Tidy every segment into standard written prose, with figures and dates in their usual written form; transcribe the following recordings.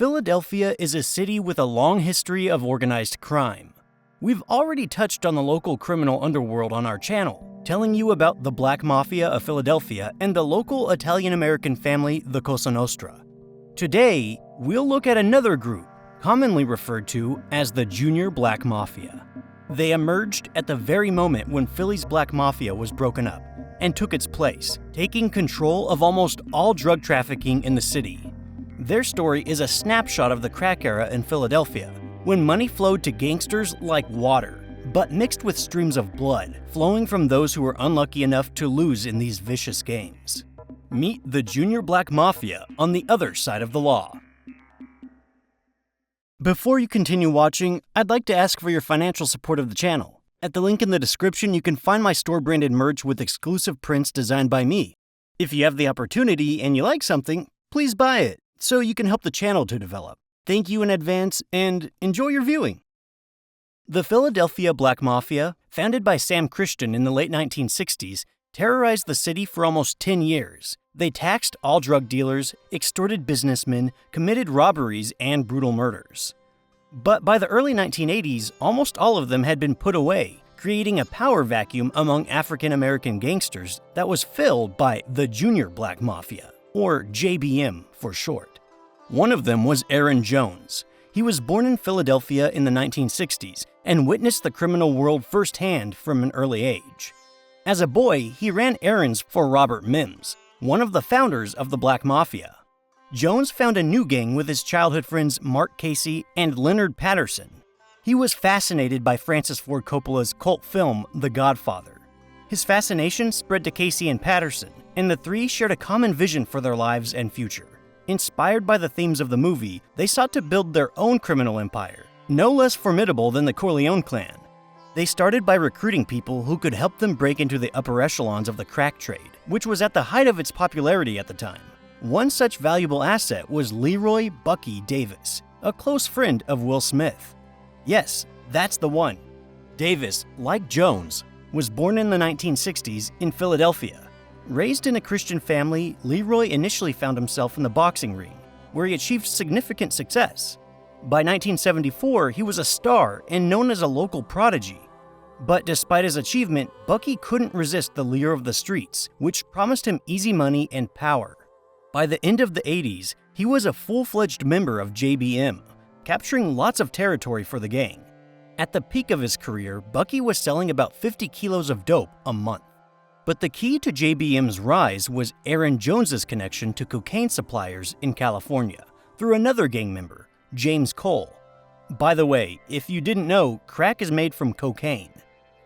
Philadelphia is a city with a long history of organized crime. We've already touched on the local criminal underworld on our channel, telling you about the Black Mafia of Philadelphia and the local Italian-American family, the Cosa Nostra. Today, we'll look at another group, commonly referred to as the Junior Black Mafia. They emerged at the very moment when Philly's Black Mafia was broken up and took its place, taking control of almost all drug trafficking in the city. Their story is a snapshot of the crack era in Philadelphia, when money flowed to gangsters like water, but mixed with streams of blood flowing from those who were unlucky enough to lose in these vicious games. Meet the Junior Black Mafia on the other side of the law. Before you continue watching, I'd like to ask for your financial support of the channel. At the link in the description, you can find my store-branded merch with exclusive prints designed by me. If you have the opportunity and you like something, please buy it, so you can help the channel to develop. Thank you in advance, and enjoy your viewing. The Philadelphia Black Mafia, founded by Sam Christian in the late 1960s, terrorized the city for almost 10 years. They taxed all drug dealers, extorted businessmen, committed robberies, and brutal murders. But by the early 1980s, almost all of them had been put away, creating a power vacuum among African-American gangsters that was filled by the Junior Black Mafia, or JBM for short. One of them was Aaron Jones. He was born in Philadelphia in the 1960s and witnessed the criminal world firsthand from an early age. As a boy, he ran errands for Robert Mims, one of the founders of the Black Mafia. Jones found a new gang with his childhood friends Mark Casey and Leonard Patterson. He was fascinated by Francis Ford Coppola's cult film, The Godfather. His fascination spread to Casey and Patterson, and the three shared a common vision for their lives and future. Inspired by the themes of the movie, they sought to build their own criminal empire, no less formidable than the Corleone clan. They started by recruiting people who could help them break into the upper echelons of the crack trade, which was at the height of its popularity at the time. One such valuable asset was Leroy "Bucky" Davis, a close friend of Will Smith. Yes, that's the one. Davis, like Jones, was born in the 1960s in Philadelphia. Raised in a Christian family, Leroy initially found himself in the boxing ring, where he achieved significant success. By 1974, he was a star and known as a local prodigy. But despite his achievement, Bucky couldn't resist the lure of the streets, which promised him easy money and power. By the end of the 80s, he was a full-fledged member of JBM, capturing lots of territory for the gang. At the peak of his career, Bucky was selling about 50 kilos of dope a month. But the key to JBM's rise was Aaron Jones's connection to cocaine suppliers in California through another gang member, James Cole. By the way, if you didn't know, crack is made from cocaine.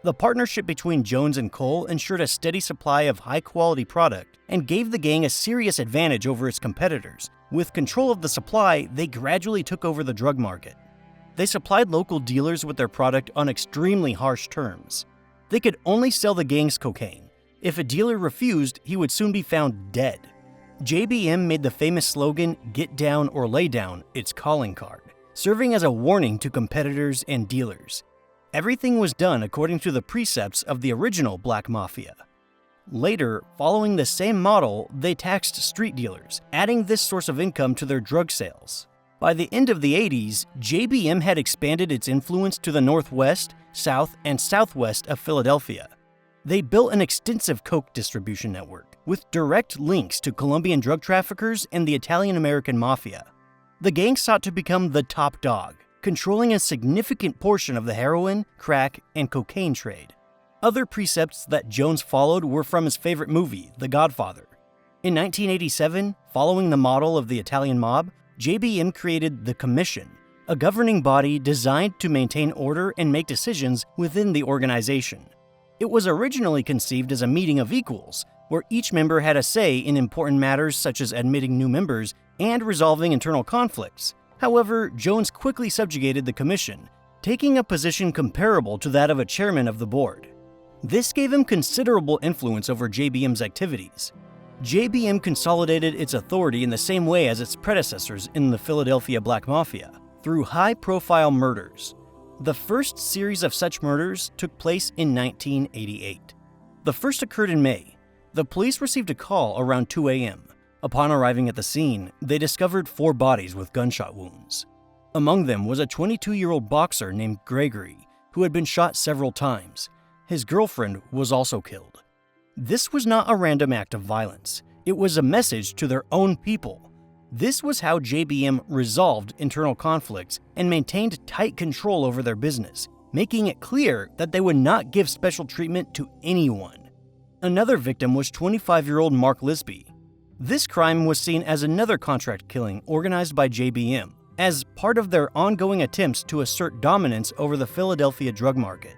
The partnership between Jones and Cole ensured a steady supply of high-quality product and gave the gang a serious advantage over its competitors. With control of the supply, they gradually took over the drug market. They supplied local dealers with their product on extremely harsh terms. They could only sell the gang's cocaine. If a dealer refused, he would soon be found dead. JBM made the famous slogan, "Get down or lay down," its calling card, serving as a warning to competitors and dealers. Everything was done according to the precepts of the original Black Mafia. Later, following the same model, they taxed street dealers, adding this source of income to their drug sales. By the end of the 80s, JBM had expanded its influence to the northwest, south, and southwest of Philadelphia. They built an extensive coke distribution network, with direct links to Colombian drug traffickers and the Italian-American mafia. The gang sought to become the top dog, controlling a significant portion of the heroin, crack, and cocaine trade. Other precepts that Jones followed were from his favorite movie, The Godfather. In 1987, following the model of the Italian mob, JBM created the Commission, a governing body designed to maintain order and make decisions within the organization. It was originally conceived as a meeting of equals, where each member had a say in important matters such as admitting new members and resolving internal conflicts. However, Jones quickly subjugated the commission, taking a position comparable to that of a chairman of the board. This gave him considerable influence over JBM's activities. JBM consolidated its authority in the same way as its predecessors in the Philadelphia Black Mafia, through high-profile murders. The first series of such murders took place in 1988. The first occurred in May. The police received a call around 2 a.m. Upon arriving at the scene, they discovered 4 bodies with gunshot wounds. Among them was a 22-year-old boxer named Gregory, who had been shot several times. His girlfriend was also killed. This was not a random act of violence. It was a message to their own people. This was how JBM resolved internal conflicts and maintained tight control over their business, making it clear that they would not give special treatment to anyone. Another victim was 25-year-old Mark Lisby. This crime was seen as another contract killing organized by JBM, as part of their ongoing attempts to assert dominance over the Philadelphia drug market.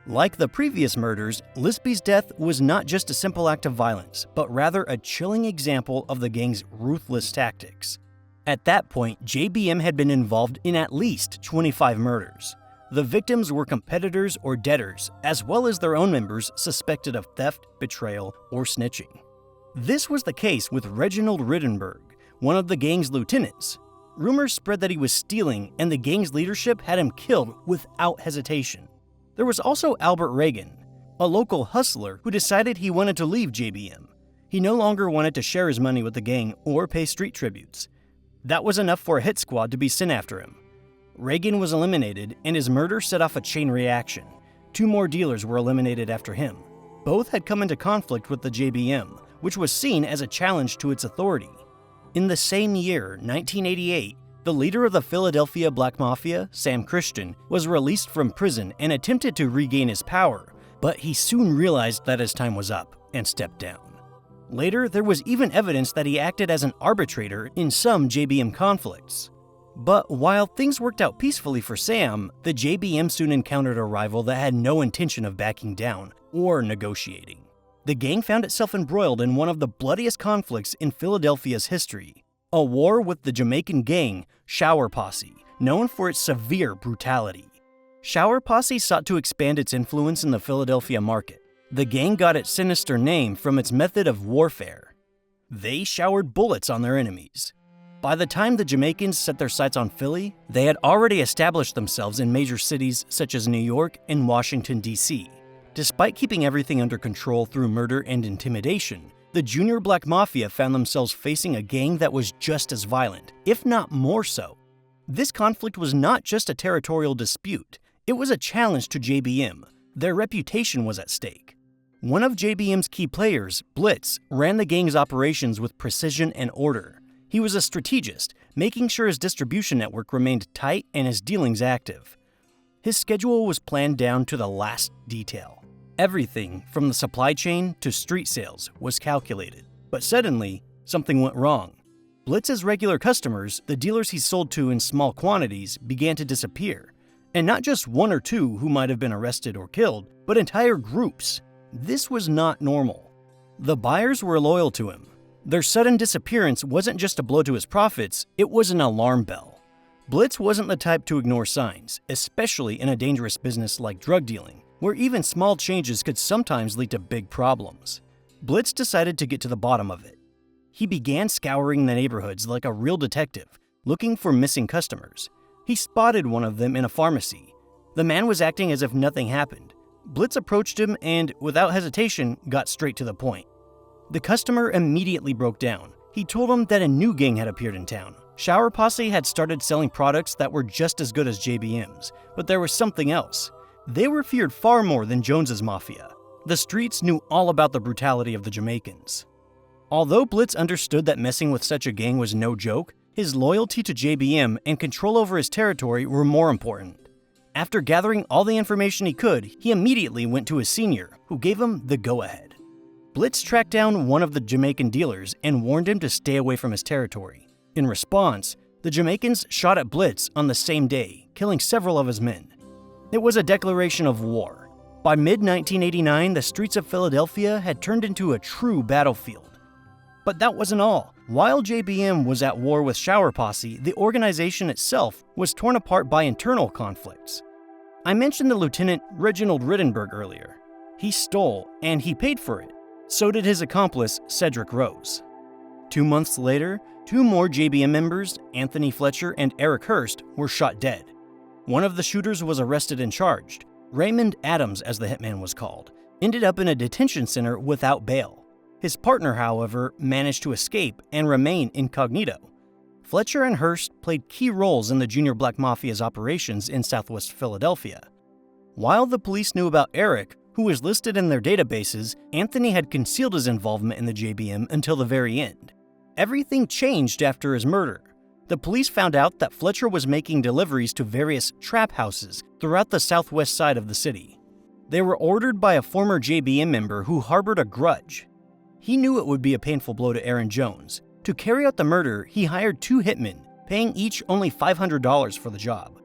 Like the previous murders, Lisby's death was not just a simple act of violence, but rather a chilling example of the gang's ruthless tactics. At that point, JBM had been involved in at least 25 murders. The victims were competitors or debtors, as well as their own members suspected of theft, betrayal, or snitching. This was the case with Reginald Rittenberg, one of the gang's lieutenants. Rumors spread that he was stealing, and the gang's leadership had him killed without hesitation. There was also Albert Reagan, a local hustler who decided he wanted to leave JBM. He no longer wanted to share his money with the gang or pay street tributes. That was enough for a hit squad to be sent after him. Reagan was eliminated, and his murder set off a chain reaction. 2 more dealers were eliminated after him. Both had come into conflict with the JBM, which was seen as a challenge to its authority. In the same year, 1988, the leader of the Philadelphia Black Mafia, Sam Christian, was released from prison and attempted to regain his power, but he soon realized that his time was up and stepped down. Later, there was even evidence that he acted as an arbitrator in some JBM conflicts. But while things worked out peacefully for Sam, the JBM soon encountered a rival that had no intention of backing down or negotiating. The gang found itself embroiled in one of the bloodiest conflicts in Philadelphia's history, a war with the Jamaican gang, Shower Posi, known for its severe brutality. Shower Posi sought to expand its influence in the Philadelphia market. The gang got its sinister name from its method of warfare. They showered bullets on their enemies. By the time the Jamaicans set their sights on Philly, they had already established themselves in major cities such as New York and Washington, D.C. Despite keeping everything under control through murder and intimidation, the Junior Black Mafia found themselves facing a gang that was just as violent, if not more so. This conflict was not just a territorial dispute, it was a challenge to JBM. Their reputation was at stake. One of JBM's key players, Blitz, ran the gang's operations with precision and order. He was a strategist, making sure his distribution network remained tight and his dealings active. His schedule was planned down to the last detail. Everything from the supply chain to street sales was calculated. But suddenly, something went wrong. Blitz's regular customers, the dealers he sold to in small quantities, began to disappear. And not just 1 or 2 who might have been arrested or killed, but entire groups. This was not normal. The buyers were loyal to him. Their sudden disappearance wasn't just a blow to his profits, it was an alarm bell. Blitz wasn't the type to ignore signs, especially in a dangerous business like drug dealing, where even small changes could sometimes lead to big problems. Blitz decided to get to the bottom of it. He began scouring the neighborhoods like a real detective, looking for missing customers. He spotted one of them in a pharmacy. The man was acting as if nothing happened. Blitz approached him and, without hesitation, got straight to the point. The customer immediately broke down. He told him that a new gang had appeared in town. Shower Posi had started selling products that were just as good as JBM's, but there was something else. They were feared far more than Jones's Mafia. The streets knew all about the brutality of the Jamaicans. Although Blitz understood that messing with such a gang was no joke, his loyalty to JBM and control over his territory were more important. After gathering all the information he could, he immediately went to his senior, who gave him the go-ahead. Blitz tracked down one of the Jamaican dealers and warned him to stay away from his territory. In response, the Jamaicans shot at Blitz on the same day, killing several of his men. It was a declaration of war. By mid-1989, the streets of Philadelphia had turned into a true battlefield. But that wasn't all. While JBM was at war with Shower Posi, the organization itself was torn apart by internal conflicts. I mentioned the Lieutenant Reginald Rittenberg earlier. He stole, and he paid for it. So did his accomplice, Cedric Rose. 2 months later, 2 more JBM members, Anthony Fletcher and Eric Hurst, were shot dead. One of the shooters was arrested and charged. Raymond Adams, as the hitman was called, ended up in a detention center without bail. His partner, however, managed to escape and remain incognito. Fletcher and Hurst played key roles in the Junior Black Mafia's operations in Southwest Philadelphia. While the police knew about Eric, who was listed in their databases, Anthony had concealed his involvement in the JBM until the very end. Everything changed after his murder. The police found out that Fletcher was making deliveries to various trap houses throughout the southwest side of the city. They were ordered by a former JBM member who harbored a grudge. He knew it would be a painful blow to Aaron Jones. To carry out the murder, he hired 2 hitmen, paying each only $500 for the job.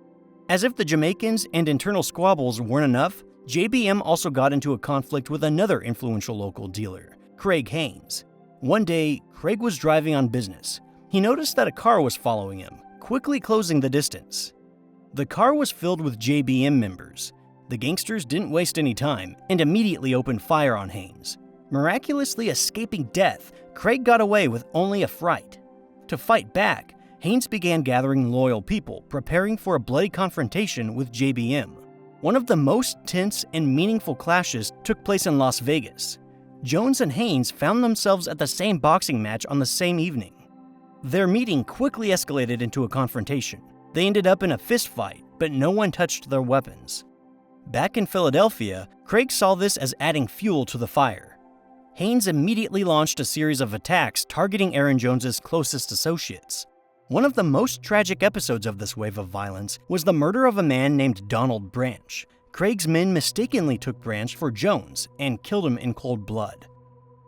As if the Jamaicans and internal squabbles weren't enough, JBM also got into a conflict with another influential local dealer, Craig Haynes. One day, Craig was driving on business. He noticed that a car was following him, quickly closing the distance. The car was filled with JBM members. The gangsters didn't waste any time and immediately opened fire on Haynes. Miraculously escaping death, Craig got away with only a fright. To fight back, Haynes began gathering loyal people, preparing for a bloody confrontation with JBM. One of the most tense and meaningful clashes took place in Las Vegas. Jones and Haynes found themselves at the same boxing match on the same evening. Their meeting quickly escalated into a confrontation. They ended up in a fist fight, but no one touched their weapons. Back in Philadelphia, Craig saw this as adding fuel to the fire. Haynes immediately launched a series of attacks targeting Aaron Jones's closest associates. One of the most tragic episodes of this wave of violence was the murder of a man named Donald Branch. Craig's men mistakenly took Branch for Jones and killed him in cold blood.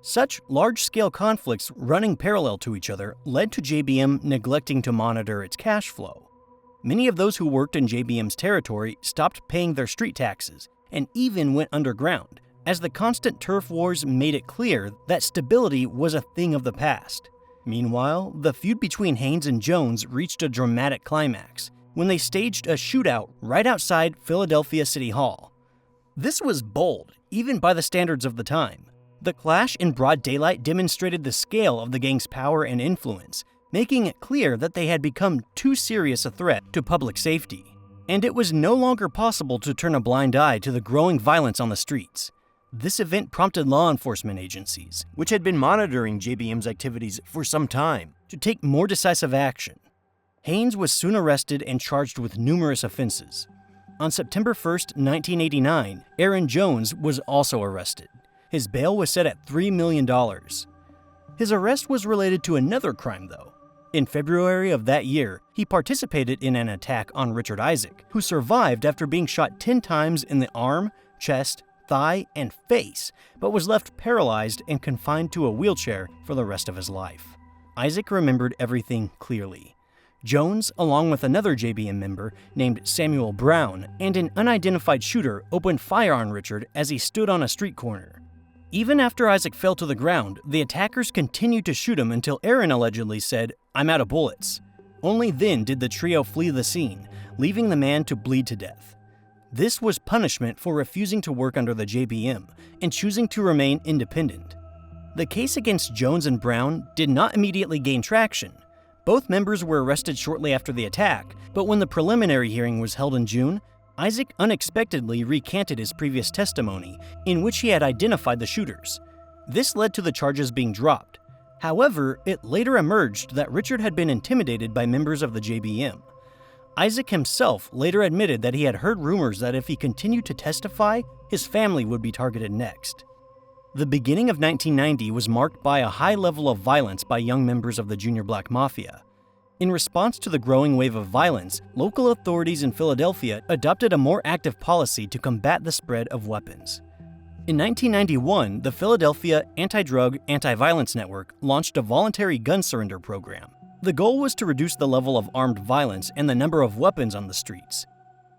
Such large-scale conflicts running parallel to each other led to JBM neglecting to monitor its cash flow. Many of those who worked in JBM's territory stopped paying their street taxes and even went underground, as the constant turf wars made it clear that stability was a thing of the past. Meanwhile, the feud between Haynes and Jones reached a dramatic climax when they staged a shootout right outside Philadelphia City Hall. This was bold, even by the standards of the time. The clash in broad daylight demonstrated the scale of the gang's power and influence, making it clear that they had become too serious a threat to public safety. And it was no longer possible to turn a blind eye to the growing violence on the streets. This event prompted law enforcement agencies, which had been monitoring JBM's activities for some time, to take more decisive action. Haynes was soon arrested and charged with numerous offenses. On September 1, 1989, Aaron Jones was also arrested. His bail was set at $3 million. His arrest was related to another crime, though. In February of that year, he participated in an attack on Richard Isaac, who survived after being shot 10 times in the arm, chest, thigh, and face, but was left paralyzed and confined to a wheelchair for the rest of his life. Isaac remembered everything clearly. Jones, along with another JBM member named Samuel Brown, and an unidentified shooter opened fire on Richard as he stood on a street corner. Even after Isaac fell to the ground, the attackers continued to shoot him until Aaron allegedly said, "I'm out of bullets." Only then did the trio flee the scene, leaving the man to bleed to death. This was punishment for refusing to work under the JBM and choosing to remain independent. The case against Jones and Brown did not immediately gain traction. Both members were arrested shortly after the attack, but when the preliminary hearing was held in June, Isaac unexpectedly recanted his previous testimony, in which he had identified the shooters. This led to the charges being dropped. However, it later emerged that Richard had been intimidated by members of the JBM. Isaac himself later admitted that he had heard rumors that if he continued to testify, his family would be targeted next. The beginning of 1990 was marked by a high level of violence by young members of the Junior Black Mafia. In response to the growing wave of violence, local authorities in Philadelphia adopted a more active policy to combat the spread of weapons. In 1991, the Philadelphia Anti-Drug, Anti-Violence Network launched a voluntary gun surrender program. The goal was to reduce the level of armed violence and the number of weapons on the streets.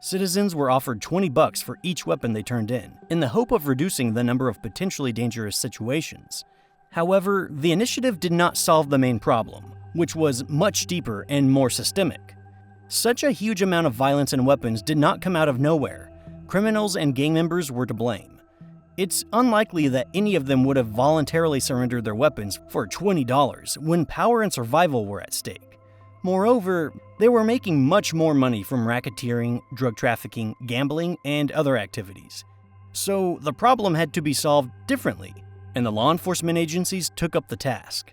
Citizens were offered $20 for each weapon they turned in the hope of reducing the number of potentially dangerous situations. However, the initiative did not solve the main problem, which was much deeper and more systemic. Such a huge amount of violence and weapons did not come out of nowhere. Criminals and gang members were to blame. It's unlikely that any of them would have voluntarily surrendered their weapons for $20 when power and survival were at stake. Moreover, they were making much more money from racketeering, drug trafficking, gambling, and other activities. So the problem had to be solved differently, and the law enforcement agencies took up the task.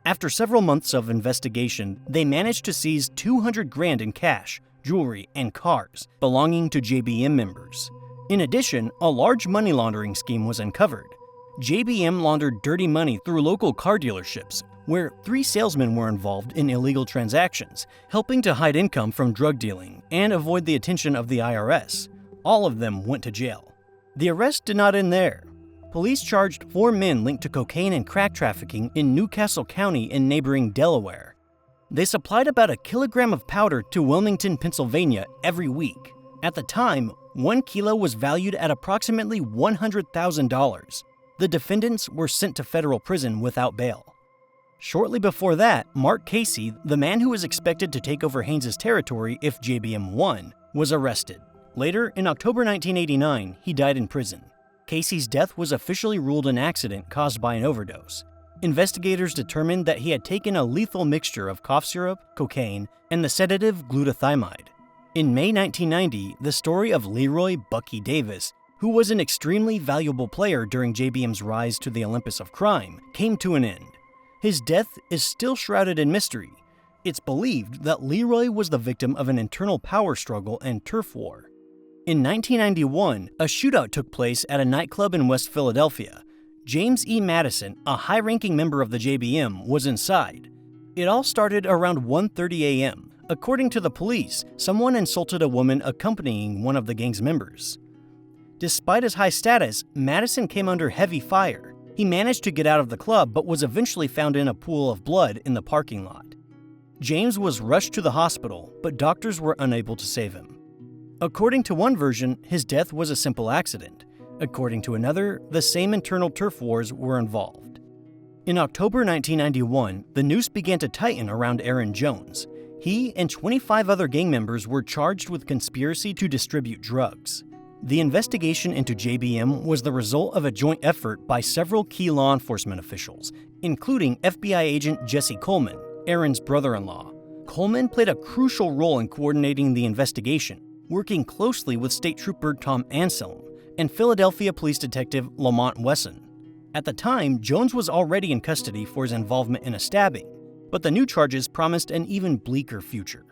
After several months of investigation, they managed to seize 200 grand in cash, jewelry, and cars belonging to JBM members. In addition, a large money laundering scheme was uncovered. JBM laundered dirty money through local car dealerships, where 3 salesmen were involved in illegal transactions, helping to hide income from drug dealing and avoid the attention of the IRS. All of them went to jail. The arrest did not end there. Police charged 4 men linked to cocaine and crack trafficking in Newcastle County in neighboring Delaware. They supplied about a kilogram of powder to Wilmington, Pennsylvania every week. At the time, 1 kilo was valued at approximately $100,000. The defendants were sent to federal prison without bail. Shortly before that, Mark Casey, the man who was expected to take over Haynes' territory if JBM won, was arrested. Later, in October 1989, he died in prison. Casey's death was officially ruled an accident caused by an overdose. Investigators determined that he had taken a lethal mixture of cough syrup, cocaine, and the sedative glutathione. In May 1990, the story of Leroy "Bucky" Davis, who was an extremely valuable player during JBM's rise to the Olympus of crime, came to an end. His death is still shrouded in mystery. It's believed that Leroy was the victim of an internal power struggle and turf war. In 1991, a shootout took place at a nightclub in West Philadelphia. James E. Madison, a high-ranking member of the JBM, was inside. It all started around 1:30 a.m. According to the police, someone insulted a woman accompanying one of the gang's members. Despite his high status, Madison came under heavy fire. He managed to get out of the club but was eventually found in a pool of blood in the parking lot. James was rushed to the hospital, but doctors were unable to save him. According to one version, his death was a simple accident. According to another, the same internal turf wars were involved. In October 1991, the noose began to tighten around Aaron Jones. He and 25 other gang members were charged with conspiracy to distribute drugs. The investigation into JBM was the result of a joint effort by several key law enforcement officials, including FBI agent Jesse Coleman, Aaron's brother-in-law. Coleman played a crucial role in coordinating the investigation, working closely with State Trooper Tom Anselm and Philadelphia Police Detective Lamont Wesson. At the time, Jones was already in custody for his involvement in a stabbing, but the new charges promised an even bleaker future.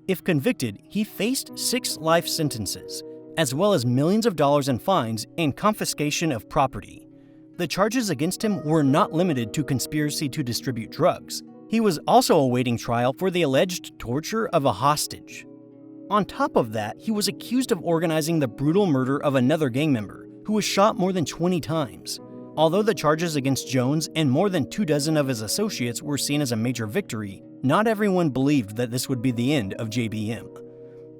If convicted, he faced 6 life sentences, as well as millions of dollars in fines and confiscation of property. The charges against him were not limited to conspiracy to distribute drugs. He was also awaiting trial for the alleged torture of a hostage. On top of that, he was accused of organizing the brutal murder of another gang member, who was shot more than 20 times. Although the charges against Jones and more than 24 of his associates were seen as a major victory, not everyone believed that this would be the end of JBM.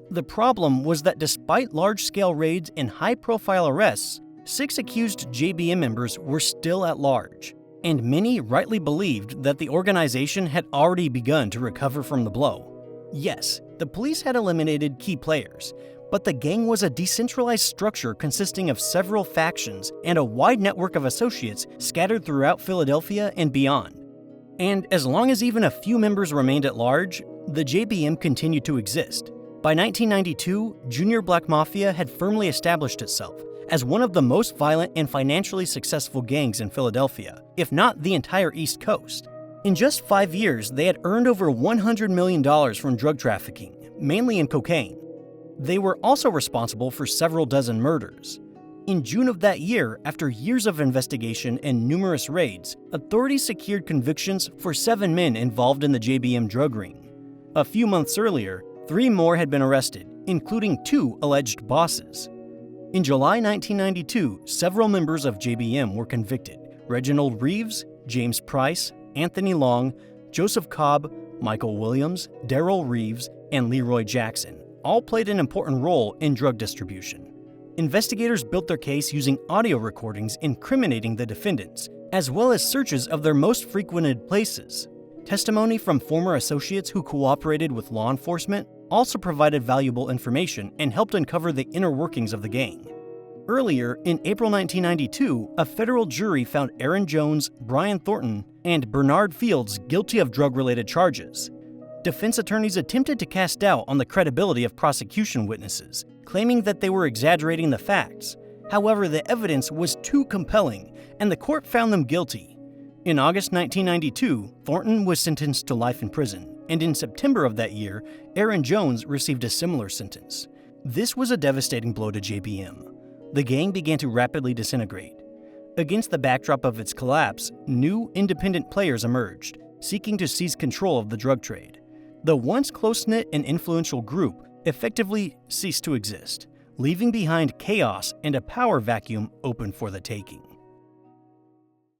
The problem was that despite large-scale raids and high-profile arrests, 6 accused JBM members were still at large, and many rightly believed that the organization had already begun to recover from the blow. Yes, the police had eliminated key players, but the gang was a decentralized structure consisting of several factions and a wide network of associates scattered throughout Philadelphia and beyond. And as long as even a few members remained at large, the JBM continued to exist. By 1992, Junior Black Mafia had firmly established itself as one of the most violent and financially successful gangs in Philadelphia, if not the entire East Coast. In just 5 years, they had earned over $100 million from drug trafficking, mainly in cocaine. They were also responsible for several dozen murders. In June of that year, after years of investigation and numerous raids, authorities secured convictions for 7 men involved in the JBM drug ring. A few months earlier, 3 more had been arrested, including 2 alleged bosses. In July 1992, several members of JBM were convicted: Reginald Reeves, James Price, Anthony Long, Joseph Cobb, Michael Williams, Darrell Reeves, and Leroy Jackson all played an important role in drug distribution. Investigators built their case using audio recordings incriminating the defendants, as well as searches of their most frequented places. Testimony from former associates who cooperated with law enforcement also provided valuable information and helped uncover the inner workings of the gang. Earlier, in April 1992, a federal jury found Aaron Jones, Brian Thornton, and Bernard Fields guilty of drug-related charges. Defense attorneys attempted to cast doubt on the credibility of prosecution witnesses, claiming that they were exaggerating the facts. However, the evidence was too compelling, and the court found them guilty. In August 1992, Thornton was sentenced to life in prison, and in September of that year, Aaron Jones received a similar sentence. This was a devastating blow to JBM. The gang began to rapidly disintegrate. Against the backdrop of its collapse, new independent players emerged, seeking to seize control of the drug trade. The once close-knit and influential group effectively ceased to exist, leaving behind chaos and a power vacuum open for the taking.